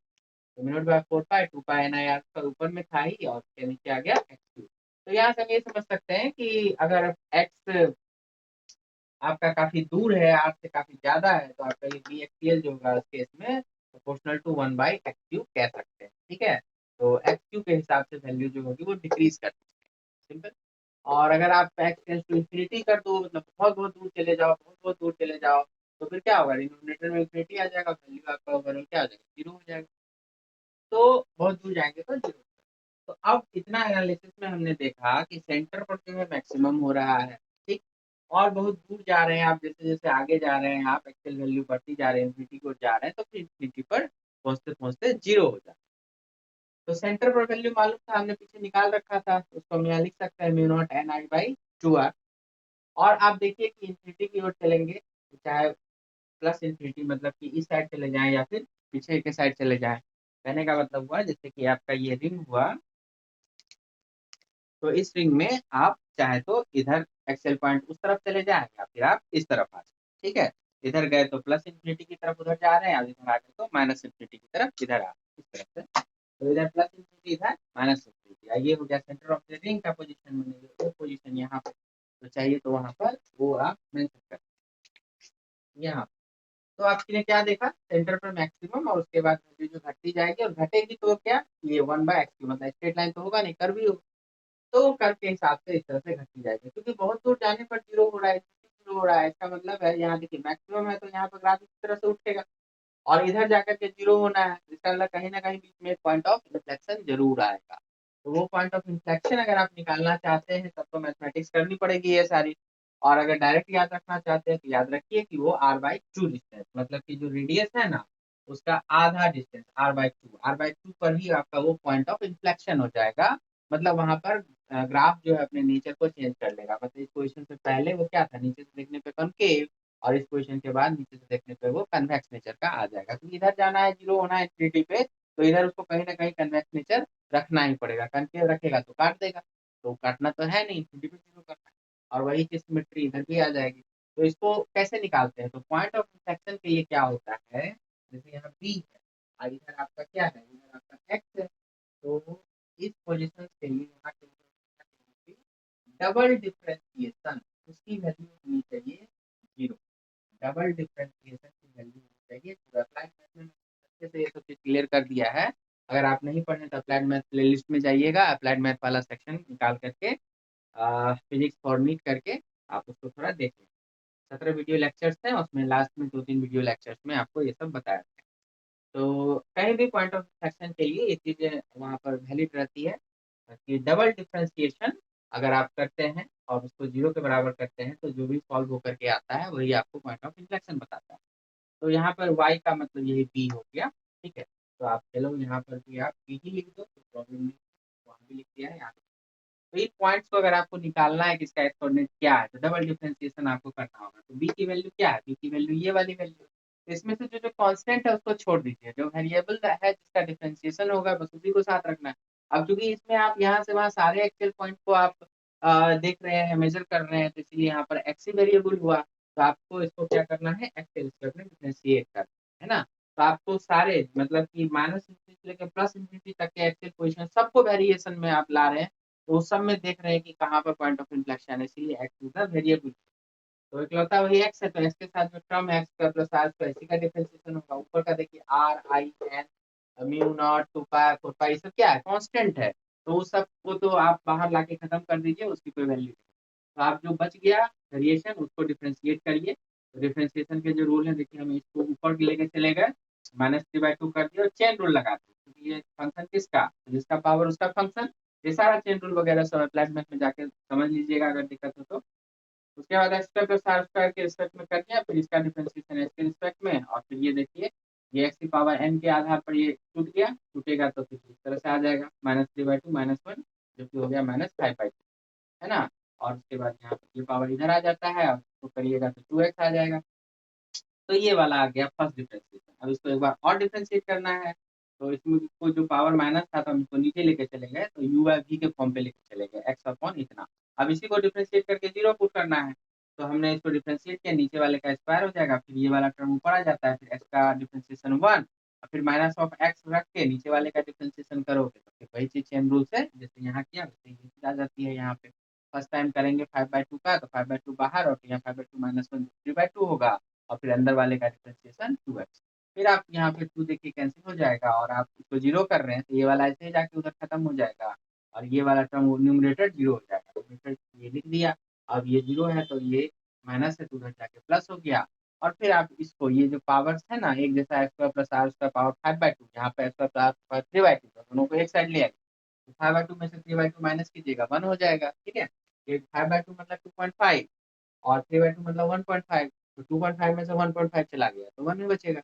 तो mu by 4 pi 2 pi N I r square ऊपर में था ही, और उसके नीचे आ गया एक्स क्यूब। तो यहाँ से हम ये समझ सकते हैं कि अगर एक्स आपका काफी दूर है, आर से काफी ज्यादा है, तो आपका ये बी एक्सएल जो होगा उस केस में प्रोपोर्शनल टू 1/x³ कह सकते हैं। ठीक है, तो x³ के हिसाब से वैल्यू जो होगी वो डिक्रीज कर सकते हैं, सिंपल। और अगर आप x टेंस टू इंफिनिटी कर दो, मतलब बहुत बहुत दूर चले जाओ, बहुत बहुत दूर चले जाओ, तो फिर क्या होगा, डिनोमिनेटर में इंफिनिटी आ जाएगा, वैल्यू आपका ओवरऑल क्या हो जाएगा, जीरो हो जाएगा। तो बहुत दूर जाएंगे तो जीरो। तो अब इतना एनालिसिस में हमने देखा कि सेंटर पर जो है मैक्सिमम हो रहा है, ठीक। और बहुत दूर जा रहे हैं आप, जैसे जैसे आगे जा रहे हैं आप, एक्चुअल वैल्यू बढ़ती जा रही है, इन्फिनिटी को जा रहे हैं, तो फिर इन्फिनिटी पर पहुंचते पहुंचते जीरो हो जाए। तो सेंटर पर वैल्यू मालूम था, हमने पीछे निकाल रखा था, उसको हम यहाँ लिख सकते हैं mu naught N I by two r. और आप देखिए कि इन्फिनिटी की ओर चलेंगे, चाहे प्लस इन्फिनिटी मतलब कि इस साइड चले जाएं या फिर पीछे के साइड चले जाएं। कहने का मतलब हुआ जैसे कि आपका ये रिंग हुआ, तो इस रिंग में आप चाहे तो इधर एक्सेल पॉइंट उस तरफ चले जाएं या फिर आप इस तरफ आ जाए, ठीक है। इधर गए तो प्लस इन्फिनिटी की तरफ उधर जा रहे हैं, और इधर आ गए तो माइनस इन्फिनिटी की तरफ इधर आ, इस तरफ से। तो इधर प्लस इन्फिनिटी, इधर माइनस इन्फिनिटी, ये हो गया सेंटर ऑफ द रिंग का पोजीशन, बनेगा वो पोजीशन यहाँ पे। तो चाहिए तो वहां पर वो आप मेंशन कर यहाँ। तो आपने क्या देखा, सेंटर पर मैक्सिमम, और उसके बाद वैल्यू जो घटती जाएगी, और घटेगी तो क्या, ये वन बाय एक्स, मतलब स्ट्रेट लाइन तो होगा नहीं, कर्व ही होगा। तो कर्व के हिसाब से इस तरह से घटती जाएगी, क्योंकि बहुत दूर जाने पर जीरो हो रहा है, जीरो हो रहा है, इसका मतलब है यहाँ देखिए मैक्सिमम है, तो यहाँ पर ग्राफ इस तरह से उठेगा। और इधर जाकर के जीरो होना है, इसका मतलब कहीं ना कहीं बीच में एक पॉइंट ऑफ इन्फ्लेक्शन जरूर आएगा। तो वो पॉइंट ऑफ इन्फ्लेक्शन अगर आप निकालना चाहते हैं तब तो मैथमेटिक्स करनी पड़ेगी ये सारी। और अगर डायरेक्ट याद रखना चाहते हैं तो याद रखिए कि वो आर बाई टू डिस्टेंस, मतलब कि जो रेडियस है ना, उसका आधा डिस्टेंस आर बाई टू पर ही आपका वो पॉइंट ऑफ इन्फ्लेक्शन हो जाएगा। मतलब वहां पर ग्राफ जो है अपने नेचर को चेंज कर लेगा। मतलब इस पोजिशन से पहले वो क्या था, नीचे से देखने पे कॉनकेव, और इस पोजीशन के बाद नीचे से देखने पे वो कन्वेक्स नेचर का आ जाएगा। तो इधर जाना है, जीरो होना है इंफिनिटी पे, तो इधर उसको कहीं ना कहीं कन्वेक्स नेचर रखना ही पड़ेगा। कनकेव रखेगा तो काट देगा, तो काटना तो है नहीं, इंफिनिटी पे जीरो करना है। और वही की सिमेट्री इधर भी आ जाएगी। तो इसको कैसे निकालते हैं, तो पॉइंट ऑफ इंटरसेक्शन के लिए क्या होता है, जैसे यहाँ बी है और इधर आपका क्या है, इधर आपका एक्स है। तो इस पोजिशन के लिए यहाँ के डबल डिफ्रेंसिएशन, उसकी वैल्यू होनी चाहिए जीरो। डबल डिफरेंशिएशन की वैल्यू होनी चाहिए पूरा। अप्लाइड मैथ में अच्छे से ये सब चीज क्लियर कर दिया है। अगर आप नहीं पढ़े तो अप्लाइड मैथ प्लेलिस्ट में जाइएगा, अप्लाइड मैथ वाला सेक्शन निकाल करके फिजिक्स फॉर नीट करके आप उसको थोड़ा देखिए। 17 वीडियो लेक्चर्स हैं, उसमें लास्ट में 2-3 वीडियो लेक्चर्स में आपको ये सब बताया है। तो कहीं भी पॉइंट ऑफ सेक्शन के लिए ये चीजें वहाँ पर वैलिड रहती है कि डबल डिफरेंशिएशन अगर आप करते हैं और उसको जीरो के बराबर करते हैं, तो जो भी सॉल्व होकर के आता है वही आपको पॉइंट ऑफ इन्फ्लेक्शन बताता है। तो यहाँ पर y का मतलब यही b हो गया, ठीक है। तो आप चलो यहाँ पर भी आप b ही लिख दो, तो प्रॉब्लम नहीं, वहाँ भी लिख दिया है यहाँ। तो इन पॉइंट्स को अगर आपको निकालना है कि इसका एक्सपोनेंट क्या है, तो डबल डिफरेंशिएशन आपको करना होगा। तो बी की वैल्यू क्या है, बी की वैल्यू ये वाली वैल्यू। तो इसमें से जो जो कांस्टेंट है उसको छोड़ दीजिए, जो वेरिएबल है जिसका डिफरेंशिएशन होगा बस उसी को साथ रखना है। अब चूंकि इसमें आप यहाँ से वहाँ सारे एक्सेल पॉइंट को आप देख रहे हैं, मेजर कर रहे हैं, तो इसलिए यहाँ पर एक्स ही वेरिएबल हुआ। तो आपको इसको क्या करना है, एक्सेल स्क्वायर में डिफरेंशिएट करना है ना। तो आपको सारे मतलब कि माइनस इंफिनिटी से लेकर प्लस इंफिनिटी तक के एक्सेल पोजिशन सबको वेरिएशन में आप ला रहे हैं। तो उस सब में देख रहे हैं कि कहाँ पर पॉइंट ऑफ इन्फ्लेक्शन है, इसीलिए एक्स इज द वेरिएबल। तो इकलौता वही एक्स है, तो एक्स के साथ जो टर्म है एक्स का प्लस आर स्क्वायर, इसी का डिफरेंशिएशन होगा। ऊपर का देखिए r I N mu naught two pi four pi, सब क्या है, कांस्टेंट है। तो उस सब को तो आप बाहर लाके खत्म कर दीजिए, उसकी कोई वैल्यू नहीं। तो आप जो बच गया वेरिएशन उसको डिफरेंशिएट करिए। तो डिफरेंशिएशन के जो रूल है देखिए, हम इसको ऊपर लेके चले गए, -3/2 कर दिया और चेन रूल लगा दिया, क्योंकि ये फंक्शन किसका, जिसका पावर उसका फंक्शन। ये सारा चेन रूल वगैरह सब अप्लाइड मैथ में जाके समझ लीजिएगा अगर दिक्कत हो तो। उसके बाद x square plus are square के रिस्पेक्ट में कर दिया, फिर इसका डिफरेंशिएशन एक्स के रिस्पेक्ट में, और फिर ये देखिए ये एक्स की पावर एन के आधार पर ये टूट गया, टूटेगा तो फिर इस तरह से आ जाएगा -3/2 -1, जो कि हो गया -5/2, है ना। और उसके बाद यहाँ पर ये पावर इधर आ जाता है, और इसको करिएगा तो 2x आ जाएगा। तो ये वाला आ गया फर्स्ट डिफरेंशिएशन। अब इसको एक बार और डिफरेंशिएट करना है, तो इसमें को जो पावर माइनस था तो हम इसको नीचे लेके चले गए, तो यू बाई वी के फॉर्म पे लेके चले गए, एक्स अपॉन इतना। अब इसी को डिफरेंशिएट करके जीरो पुट करना है। तो हमने इसको डिफरेंशिएट किया, नीचे वाले का स्क्वायर हो जाएगा, फिर ये वाला टर्म ऊपर आ जाता है, फिर एक्स का डिफरेंशिएशन 1, और फिर माइनस ऑफ एक्स रख के नीचे वाले का डिफरेंशिएशन करोगे तो फिर वही चीज चेन रूल से जैसे यहाँ किया वैसे ये चीज आ जाती है यहाँ पे। फर्स्ट टाइम करेंगे 5/2 का, तो 5/2 बाहर, और फिर यहाँ 5/2 -1 3/2 होगा, और फिर अंदर वाले का डिफरेंशिएशन 2x। फिर आप यहाँ पे 2 देखिए कैंसिल हो जाएगा, और आप इसको जीरो कर रहे हैं तो ये वाला ऐसे ही जाके उधर खत्म हो जाएगा, और ये वाला टर्म न्यूमरेटर जीरो हो जाएगा। न्यूमरेटर ये लिख दिया। अब ये जीरो है तो ये माइनस है तो उधर जाके प्लस हो गया, और फिर आप इसको ये जो पावर्स है ना, एक जैसा x square plus are square power 5/2, यहाँ पे x square plus are square 3/2, दोनों को एक साइड ले आइए। तो 5/2 में से 3/2 माइनस कीजिएगा, 1 हो जाएगा। ठीक है, ये 5/2 मतलब 2.5 और 3/2 मतलब 1.5। तो 2.5 में से 1.5 चला गया तो 1 ही बचेगा।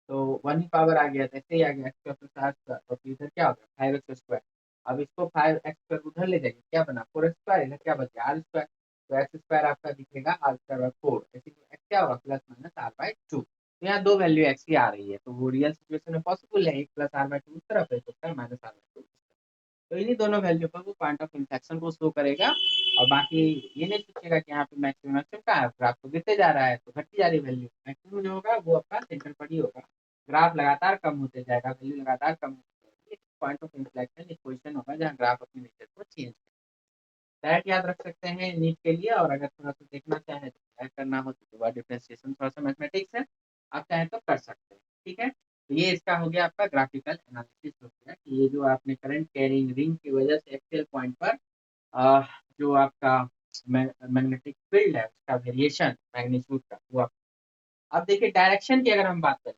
तो 1 ही पावर आ गया, तो ऐसे ही आ गया x square plus are square, और फिर इधर क्या हो गया 5x²। अब इसको 5x² उधर ले जाइए, क्या बना 4x², इधर क्या बच गया r²। तो x² आपका दिखेगा r²/4, ऐसे x क्या होगा प्लस माइनस r/2। तो यहाँ दो वैल्यू x की आ रही है, तो वो रियल सिचुएशन में पॉसिबल है, एक प्लस r/2 उस तरफ है तो माइनस r/2। तो इन्हीं दोनों वैल्यू पर वो पॉइंट ऑफ इंफ्लेक्शन को शो करेगा। और बाकी ये नहीं सोचेगा कि यहाँ पे मैक्सिमम मैक्सिमम का है, ग्राफ तो गिरते जा रहा है तो घटती जा रही वैल्यू, मैक्सिमम जो होगा वो आपका सेंटर पर ही होगा। ग्राफ लगातार कम होते जाएगा, वैल्यू लगातार कम होती जाएगी, पॉइंट ऑफ इंफ्लेक्शन एक पोजिशन होगा जहाँ ग्राफ अपने नेचर को चेंज करेगा। दैट याद रख सकते हैं नीट के लिए। और अगर थोड़ा सा देखना चाहें तो ऐड करना हो तो डिफ्रेंशिएशन थोड़ा सा मैथमेटिक्स है, आप चाहें तो कर सकते हैं। ठीक है, तो ये इसका हो गया आपका ग्राफिकल एनालिसिस हो गया कि ये जो आपने करंट कैरिंग रिंग की वजह से एक्सियल पॉइंट पर जो आपका मैग्नेटिक फील्ड है उसका वेरिएशन मैग्नीट्यूड का वो अब देखिए डायरेक्शन की अगर हम बात करें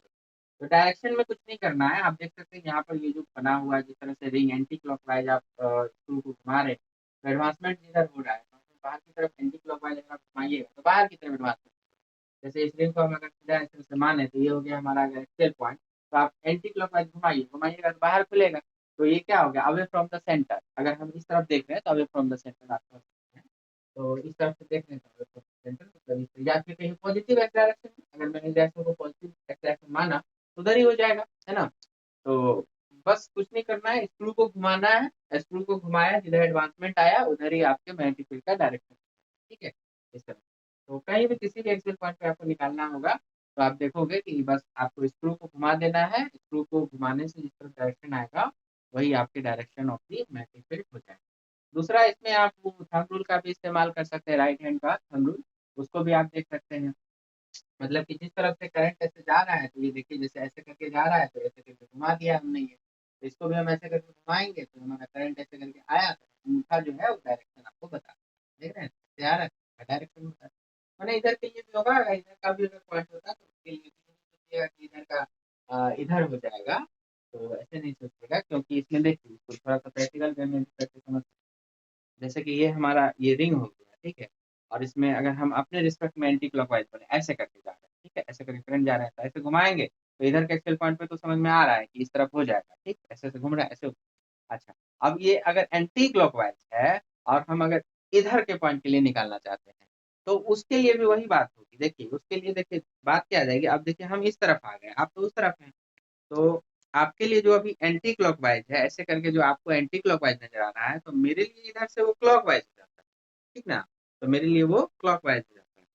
तो डायरेक्शन में कुछ नहीं करना है। आप देख सकते हैं यहाँ पर ये जो बना हुआ है जिस तरह से रिंग एंटी क्लॉकवाइज आप स्क्रू को घुमा रहे हैं, तो एडवांसमेंट जिधर हो रहा है तो बाहर की तरफ एंटी क्लॉकवाइज अगर आप घुमाइएगा तो बाहर की तरफ एडवांसमेंट। जैसे इस रिंग को हम अगर सीधा इस तरह से माने तो ये हो गया हमारा अगर एक्सेल पॉइंट, तो आप एंटी क्लॉकवाइज घुमाइए घुमाइएगा तो बाहर खुलेगा। तो ये क्या हो गया अवे फ्रॉम द सेंटर, अगर हम इस तरफ देख रहे हैं तो अवे फ्रॉम द सेंटर आप समझ सकते हैं। तो इस तरफ से देख रहे हैं तो अवे फ्रॉम द सेंटर मतलब या फिर कहीं पॉजिटिव एक्स डायरेक्शन, अगर मैंने डायरेक्शन को पॉजिटिव एक्स डायरेक्शन माना तो उधर ही हो जाएगा, है ना। तो बस कुछ नहीं करना है, स्क्रू को घुमाना है, स्क्रू को घुमाया जिधर एडवांसमेंट आया उधर ही आपके मैग्नेटिक फील्ड का डायरेक्शन। ठीक है, इस तरह। तो कहीं भी किसी भी एक्सेल पॉइंट पे आपको निकालना होगा तो आप देखोगे कि बस आपको स्क्रू को घुमा देना है, स्क्रू को घुमाने से जिस तरफ डायरेक्शन आएगा वही आपके direction of the magnetic field हो जाएगा। दूसरा इसमें आप वो थंब रूल का भी इस्तेमाल कर सकते हैं, राइट हैंड का थंब रूल, उसको भी आप देख सकते हैं। मतलब कि जिस तरफ से करंट ऐसे जा रहा है तो ये देखिए जैसे ऐसे करके जा रहा है तो ऐसे करके घुमा दिया हमने ये, तो इसको भी हम ऐसे करके घुमाएंगे तो हमारा करंट ऐसे करके आया तो अंगूठा जो है वो डायरेक्शन आपको बता देख रहे हैं ऐसे आ रहा है डायरेक्शन होता है। मैंने इधर के लिए भी होगा, अगर इधर का भी अगर पॉइंट होता तो उसके लिए भी सोचिएगा कि इधर का इधर हो जाएगा। तो ऐसे नहीं सोचिएगा क्योंकि इसमें देखिए इसको थोड़ा सा प्रैक्टिकल वे में करके समझ, जैसे कि ये हमारा ये रिंग हो गया, ठीक है। और इसमें अगर हम अपने रिस्पेक्ट में एंटी क्लॉकवाइज बोले ऐसे करके जा रहे हैं, ठीक है, ऐसे करके करंट जा रहा है तो ऐसे घुमाएंगे तो इधर के एक्सेल पॉइंट पे तो समझ में आ रहा है कि इस तरफ हो जाएगा, ठीक, ऐसे से घूम रहा है ऐसे। अच्छा, अब ये अगर एंटी क्लॉकवाइज है और हम अगर इधर के पॉइंट के लिए निकालना चाहते हैं तो उसके लिए भी वही बात होगी। देखिए उसके लिए देखिए बात क्या आ जाएगी, अब देखिए हम इस तरफ आ गए, आप तो उस तरफ हैं। तो आपके लिए जो अभी एंटी क्लॉकवाइज है ऐसे करके जो आपको एंटी क्लॉकवाइज नजर आ रहा है तो मेरे लिए इधर से वो क्लॉकवाइज हो जाता है, ठीक ना। तो मेरे लिए वो क्लॉकवाइज हो जाता है।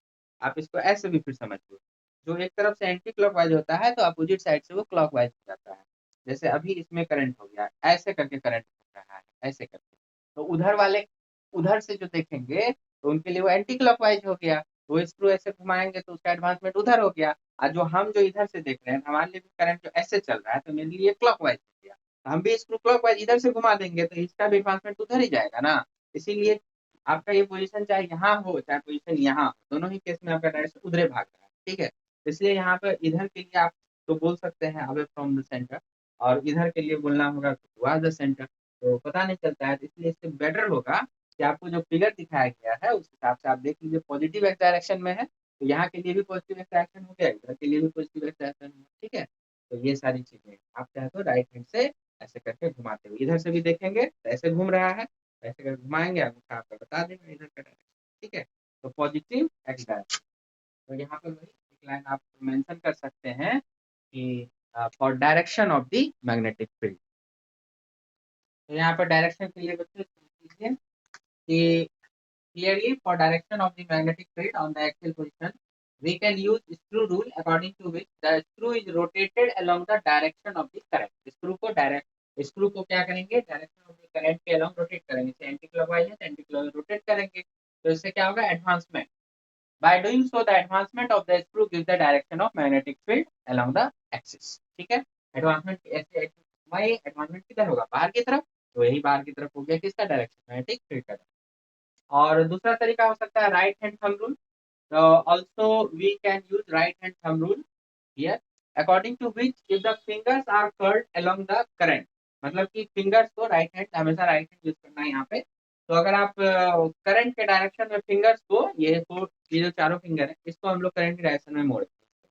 आप इसको ऐसे भी फिर समझिए, जो एक तरफ से एंटी क्लॉकवाइज होता है तो अपोजिट साइड से वो क्लॉकवाइज हो जाता है। जैसे अभी इसमें करंट हो गया ऐसे करके करंट हो रहा है ऐसे करके, तो उधर वाले उधर से जो देखेंगे तो उनके लिए वो एंटी क्लॉकवाइज हो गया। वो स्क्रू ऐसे घुमाएंगे तो उसका एडवांसमेंट उधर हो गया। और जो हम जो इधर से देख रहे हैं हमारे लिए भी करंट जो ऐसे चल रहा है तो मेरे लिए क्लॉकवाइज हो गया, तो हम भी स्क्रू क्लॉकवाइज इधर से घुमा देंगे तो इसका भी एडवांसमेंट उधर ही जाएगा ना। इसीलिए आपका ये पोजीशन चाहे यहाँ हो चाहे पोजीशन यहाँ हो, दोनों ही केस में आपका डायरेक्शन उधरे भाग रहा है, ठीक है। इसलिए यहाँ पर इधर के लिए आप तो बोल सकते हैं अवे फ्रॉम द सेंटर, और इधर के लिए बोलना होगा टुवर्ड्स द सेंटर, तो पता नहीं चलता है। तो इसलिए इससे बेटर होगा कि आपको जो फिगर दिखाया गया है उस हिसाब से आप देख लीजिए, पॉजिटिव एक्स डायरेक्शन में है तो यहाँ के लिए भी पॉजिटिव एक्स डायरेक्शन हो गया, इधर के लिए भी पॉजिटिव एक्स डायरेक्शन हो, ठीक है। तो ये सारी चीजें आप चाहे तो राइट हैंड से ऐसे करके घुमाते हुए इधर से भी देखेंगे तो ऐसे घूम रहा है, ऐसे करके घुमाएंगे अंगूठा आपका बता देगा इधर का डायरेक्शन, ठीक है। तो पॉजिटिव एक्स डायरेक्शन, तो यहाँ पर वही एक लाइन आप मेंशन कर सकते हैं कि for direction of the magnetic field. तो यहाँ पर डायरेक्शन के लिए बच्चे कीजिए कि clearly for direction of the magnetic field on the axial position we can use screw rule according to which the screw is rotated along the direction of the current। Screw को क्या करेंगे direction of the current के along rotate करेंगे, जैसे anti clockwise है तो anti clockwise rotate करेंगे तो इससे क्या होगा advancement. By doing so the advancement of the screw gives the direction of magnetic field along the axis, ठीक है। एडवांसमेंट ऐसे वही एडवांसमेंट किधर होगा बाहर की तरफ, तो यही बाहर की तरफ हो गया किसका डायरेक्शन मैग्नेटिक फील्ड का। और दूसरा तरीका हो सकता है right hand thumb rule. Also we can use right hand thumb rule here, according to which if the fingers are curled along the current, मतलब कि फिंगर्स को राइट हैंड हमेशा राइट हैंड यूज करना है यहाँ पे। तो अगर आप करंट के डायरेक्शन में फिंगर्स को ये जो चारों फिंगर है इसको हम लोग करंट के डायरेक्शन में मोड़ते हैं,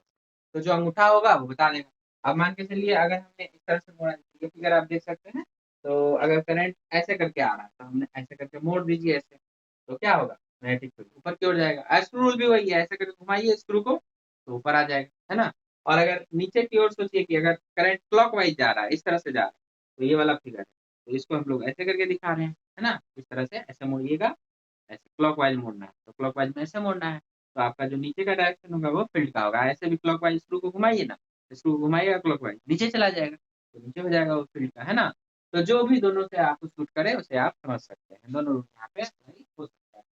तो जो अंगूठा होगा वो बता देगा। अब मान के चलिए अगर हमने इस तरह से मोड़ा, ये फिगर आप देख सकते हैं। तो अगर करंट ऐसे करके आ रहा है तो हमने ऐसे करके मोड़ दीजिए ऐसे, तो क्या होगा, मैग्नेटिक फील्ड ऊपर की ओर जाएगा। स्क्रू रूल भी वही है, ऐसे करके घुमाइए स्क्रू को तो ऊपर आ जाएगा, है ना। और अगर नीचे की ओर सोचिए कि अगर करंट क्लॉकवाइज जा रहा है, इस तरह से जा रहा है, तो ये वाला फिगर है, तो इसको हम लोग ऐसे करके दिखा रहे हैं, है ना। इस तरह से ऐसे मोड़िएगा, ऐसे क्लॉकवाइज मोड़ना है तो क्लॉकवाइज में ऐसे मोड़ना है। तो आपका जो नीचे का डायरेक्शन होगा वो फील्ड का होगा। ऐसे भी क्लॉकवाइज स्क्रू को घुमाइए ना, स्क्रू घुमाइएगा क्लॉकवाइज नीचे चला जाएगा, तो नीचे हो जाएगा वो फील्ड का, है ना। तो जो भी दोनों से आपको सूट करे उसे आप समझ सकते हैं, दोनों रूल यहाँ पे apply हो सकता है।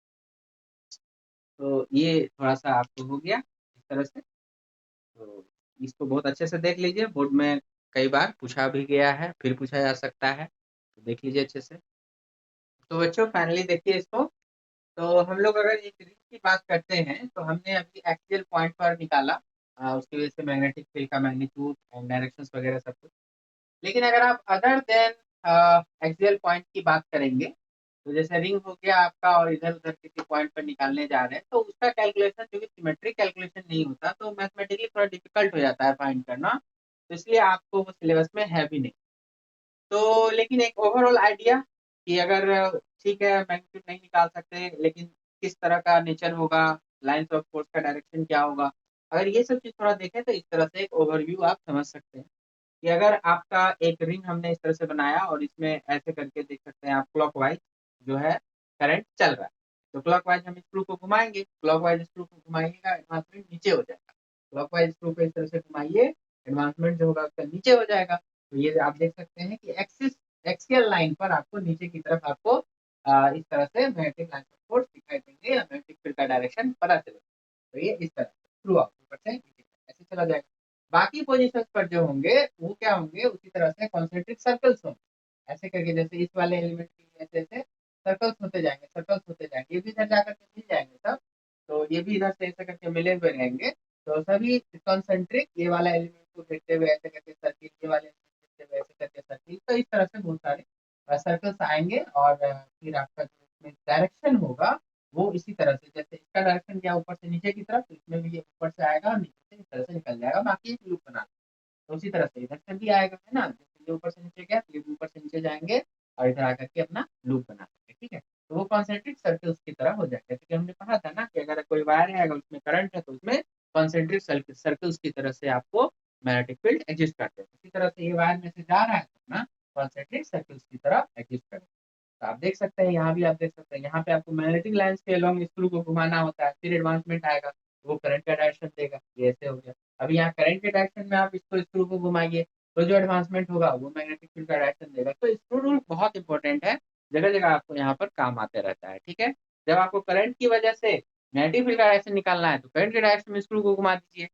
तो ये थोड़ा सा आपको हो गया इस तरह से। तो इसको बहुत अच्छे से देख लीजिए, बोर्ड में कई बार पूछा भी गया है, फिर पूछा जा सकता है, तो देख लीजिए अच्छे से। तो बच्चों फाइनली देखिए इसको। तो हम लोग अगर एक रिंग की बात करते हैं तो हमने अभी एक्सियल पॉइंट पर निकाला, उसकी वजह से मैग्नेटिक फील्ड का मैग्नीट्यूड एंड डायरेक्शंस वगैरह सब कुछ। लेकिन अगर आप अदर देन एक्सियल पॉइंट की बात करेंगे, तो जैसे रिंग हो गया आपका और इधर उधर किसी पॉइंट पर निकालने जा रहे हैं, तो उसका कैलकुलेशन क्योंकि सिमेट्रिक कैलकुलेशन नहीं होता तो मैथमेटिकली थोड़ा डिफिकल्ट हो जाता है फाइंड करना। तो इसलिए आपको वो सिलेबस में है भी नहीं। तो लेकिन एक ओवरऑल आइडिया कि अगर ठीक है मैग्नीट्यूड नहीं निकाल सकते, लेकिन किस तरह का नेचर होगा, लाइंस ऑफ फोर्स का डायरेक्शन क्या होगा, अगर ये सब चीज थोड़ा देखें तो इस तरह से एक ओवरव्यू आप समझ सकते हैं कि अगर आपका एक रिंग हमने इस तरह से बनाया और इसमें ऐसे करके देख सकते हैं आप क्लॉकवाइज जो है करंट चल रहा है, तो क्लॉकवाइज हम स्क्रू को घुमाएंगे, क्लॉकवाइज स्क्रू को घुमाइएगा एडवांसमेंट नीचे हो जाएगा। क्लॉकवाइज स्क्रू को इस तरह से घुमाइए, एडवांसमेंट जो होगा उसका नीचे हो जाएगा। तो ये आप देख सकते हैं कि एक्सियल लाइन पर आपको नीचे की तरफ आपको इस तरह से मैग्नेटिक लाइन ऑफ फोर्स दिखाई देंगे या मैग्नेटिक फील्ड का डायरेक्शन पता चलेगा। तो ये इस तरह से थ्रू आउट ऊपर से नीचे तक ऐसे चला जाएगा। बाकी पोजीशंस पर जो होंगे वो क्या होंगे, उसी तरह से कॉन्सेंट्रिक सर्कल्स होंगे, ऐसे करके जैसे इस वाले एलिमेंट के लिए ऐसे ऐसे सर्कल्स होते जाएंगे, सर्कल्स होते जाएंगे, ये भी इधर जाकर के मिल जाएंगे सब। तो ये भी इधर से ऐसे करके मिले हुए रहेंगे। तो सभी कॉन्सेंट्रिक ये वाला एलिमेंट को देखते हुए ऐसे करके सर्किल, ये वाले एलिमेंट देखते हुए ऐसे करके सर्किल, तो इस तरह से बहुत सारे सर्कल्स आएंगे। और फिर आपका जो इसमें डायरेक्शन होगा वो इसी तरह से, जैसे इसका डायरेक्शन क्या ऊपर से नीचे की तरफ, तो इसमें भी ये ऊपर से आएगा और नीचे से इस तरह से निकल जाएगा, बाकी एक लूप बना। तो उसी तरह से इधर से भी आएगा, है ना, जैसे ये ऊपर से नीचे गया तो ये भी ऊपर से नीचे जाएंगे और इधर आकर के अपना लूप बना सकते, ठीक है। तो वो कॉन्सेंट्रिक सर्कल्स की तरह हो जाएगा, जैसे कि हमने पढ़ा था ना कि अगर कोई वायर है अगर उसमें करंट है तो उसमें कॉन्सेंट्रिक सर्कल्स की तरह से आपको मैग्नेटिक फील्ड एग्जिस्ट करते हैं। इसी तरह से ये वायर में से जा रहा है तो अपना कॉन्सेंट्रिक सर्कल्स की तरह एग्जिस्ट करेगा। तो आप देख सकते हैं, यहाँ भी आप देख सकते हैं, यहाँ पे आपको मैग्नेटिक लाइंस के अलॉन्ग स्क्रू को घुमाना होता है, फिर एडवांसमेंट आएगा तो वो करंट का डायरेक्शन देगा, ये ऐसे हो गया। अभी यहाँ करंट के डायरेक्शन में आप इसको स्क्रू को घुमाइए तो जो एडवांसमेंट होगा वो मैग्नेटिक फील्ड का डायरेक्शन देगा। तो स्क्रू रूल बहुत इंपॉर्टेंट है, जगह जगह आपको यहाँ पर काम आते रहता है, ठीक है। जब आपको करंट की वजह से मैग्नेटिक फील्ड का डायरेक्शन निकालना है तो करंट के डायरेक्शन में स्क्रू को घुमा दीजिए।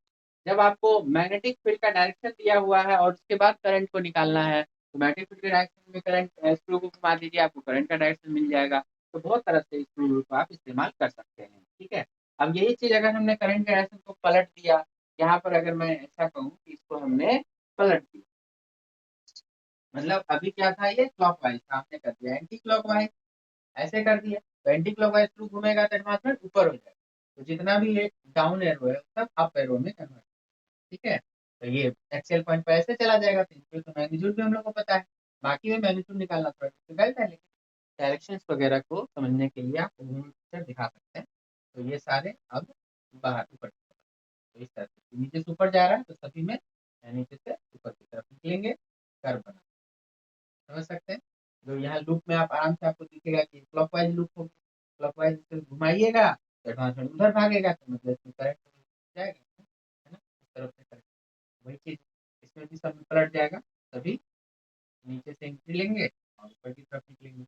जब आपको मैग्नेटिक फील्ड का डायरेक्शन दिया हुआ है और उसके बाद करंट को निकालना है तो मैग्नेटिक फील्ड के डायरेक्शन में करंट स्क्रू को घुमा दीजिए, आपको करंट का डायरेक्शन मिल जाएगा। तो बहुत तरह से स्क्रू रूल को आप इस्तेमाल कर सकते हैं, ठीक है। अब यही चीज अगर हमने करंट के डायरेक्शन को पलट दिया, यहाँ पर अगर मैं ऐसा कहूँ कि इसको हमने पलट दिया, मतलब अभी क्या था, ये क्लॉकवाइज था, हमने कर दिया एंटी क्लॉकवाइज, ऐसे कर दिया तो एंटी क्लॉकवाइज थ्रू घूमेगा तो एडवांसमेंट ऊपर हो जाएगा। तो जितना भी ये डाउन एरो है सब अप एरो में कन्वर्ट, ठीक है। तो ये एक्सेल पॉइंट पर ऐसे चला जाएगा, तो मैग्नीट्यूड भी हम लोग को पता है। बाकी में मैग्नीट्यूड निकालना थोड़ा डिफिकल्ट है, लेकिन डायरेक्शंस वगैरह को समझने के लिए आप पिक्चर दिखा सकते हैं। तो ये सारे अब बाहर ऊपर, तो इस तरह से नीचे से ऊपर जा रहा है तो सभी में नीचे से ऊपर की तरफ निकलेंगे, कर्व बना, समझ सकते हैं। जो यहाँ लूप में आप आराम से आपको दिखेगा कि क्लॉकवाइज लूप होगी, क्लॉकवाइज से घुमाइएगा तो एडवांसमेंट उधर भागेगा, तो मतलब इसमें करंट जाएगा, है ना, इस तरफ से करंट। वही चीज इसमें भी सब में पलट जाएगा, सभी नीचे से एंट्री लेंगे और ऊपर की तरफ निकलेंगे,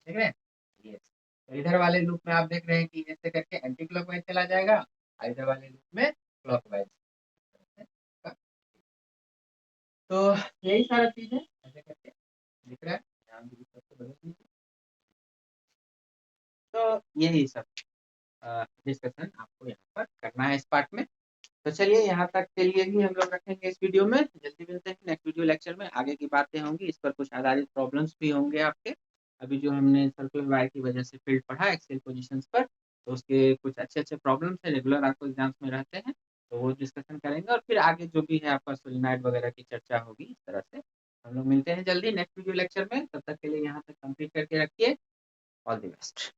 देख रहे हैं ये। तो इधर वाले लूप में आप देख रहे हैं कि ऐसे करके एंटी क्लॉकवाइज चला जाएगा, और इधर वाले लूप में क्लॉकवाइज। तो यही सारा चीज है, ऐसे करके दिख रहा है, ध्यान दीजिए सबसे बदल दीजिए। तो यही सब डिस्कशन आपको यहाँ पर करना है इस पार्ट में। तो चलिए यहाँ तक के लिए ही हम लोग रखेंगे इस वीडियो में। जल्दी मिलते हैं नेक्स्ट वीडियो लेक्चर में, आगे की बातें होंगी, इस पर कुछ आधारित प्रॉब्लम्स भी होंगे आपके। अभी जो हमने सर्कुलर वायर की वजह से फील्ड पढ़ा एक्सेल पोजीशंस पर, तो उसके कुछ अच्छे अच्छे प्रॉब्लम्स है, रेगुलर आपको एग्जाम्स में रहते हैं, तो वो डिस्कशन करेंगे और फिर आगे जो भी है आपका सोलिनॉइड वगैरह की चर्चा होगी। इस तरह से हम लोग मिलते हैं जल्दी नेक्स्ट वीडियो लेक्चर में। तब तक के लिए यहाँ तक कंप्लीट करके रखिए। All the best.